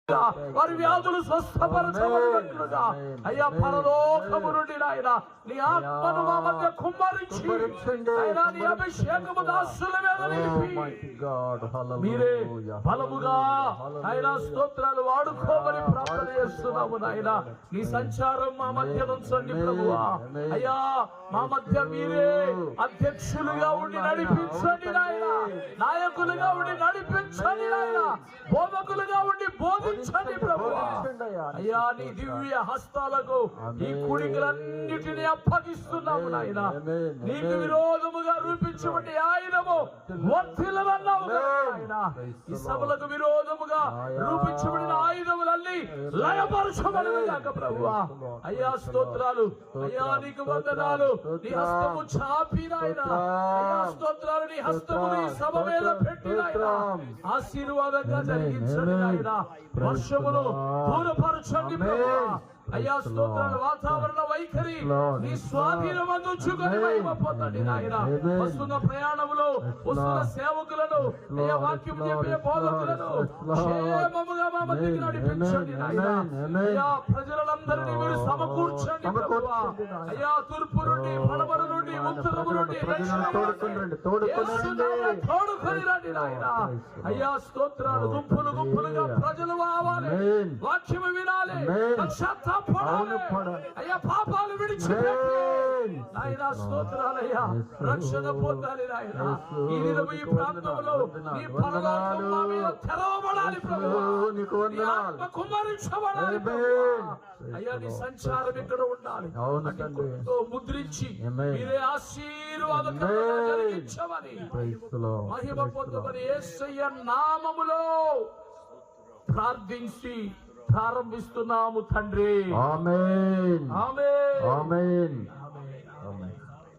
వారి వ్యాధులు స్వస్థపరచబడినట్లుగా అయ్యా పరలోకము నుండి నాయన నీ ఆత్మను మా మధ్య కుమ్మరించి నాయన నీ అభిషేకము దాసుల మీద నిలిపి మీరే బలముగా ఆయన స్తోత్రాలు వాడుకోమని ప్రార్థన చేస్తున్నాము నాయన. నీ సంచారం మా మధ్య నుంచండి ప్రభువా. అయ్యా మా మధ్య మీరే అధ్యక్షులుగా ఉండి నడిపించండి నాయన, నాయకులుగా ఉండి నడిపించండి నాయన, బోధకులుగా ఉండి బోధించండి ప్రభువా. అయ్యా నీ దివ్య హస్తాలకు ఈ కూడికలన్నిటినీ అప్పగిస్తున్నాము నాయన. నీకు విరోధముగా రూపించబడి ఆయుధము వర్ధిల్లవన్నావు నాయన. ఈ సభలకు విరోధముగా రూపించబడిన ఆయుధములన్నీ లయపరచబడినగాక ప్రభువా. అయ్యా స్తోత్రాలు, అయ్యా నీకు వందనాలు. నీ హస్తము చాపి నాయన, అయ్యా స్తోత్రాలు, నీ హస్తము నీ సభ మీద పెట్టి నాయన ఆశీర్వాదంగా జరిగించండి నాయన. వర్షమును దూరపరచండి ప్రభువా. అయ్యా స్తోత్రాలు, వాతావరణ వైఖరి నీ స్వాధీనమందుచుకొని మహిమ పొందండి నాయన. వస్తున్న ప్రయాణములో వస్తున్న సేవకులను, అయ్యా వాక్యం చెప్పే బోధకులను క్షేమముగా మా మధ్యకి నడిపించండి నాయన. అయ్యా ప్రజలందరినీ మీరు సమకూర్చండి ప్రభువా. అయ్యా తూర్పు నుండి, పడమర నుండి, ఉత్తరము నుండి తోడుకొని రండి నాయన. అయ్యా స్తోత్రాలు, గుంపులు గుంపులుగా ప్రజలు రావాలి, వాక్యము వినాలి, అయ్యా పాపాలు విడిచిపెట్టి నాయన స్తోత్రాలయ్యా రక్షణ పొందాలి నాయన. ఈ దినము ఈ ప్రాంతంలో నీ పరలోకం మా మీద తెరవబడాలి ప్రభువా. నీ ఆత్మ కుమ్మరించబడాలి ప్రభువా. అయ్యా నీ సంచారం ఇక్కడ ఉండాలి, ముద్రించి మీరే ఆశీర్వాదకరంగా జరిగించమని మహిమ పొందమని యేసయ్య నామములో ప్రార్థించి ప్రారంభిస్తున్నాము తండ్రి. ఆమేన్, ఆమేన్, ఆమేన్.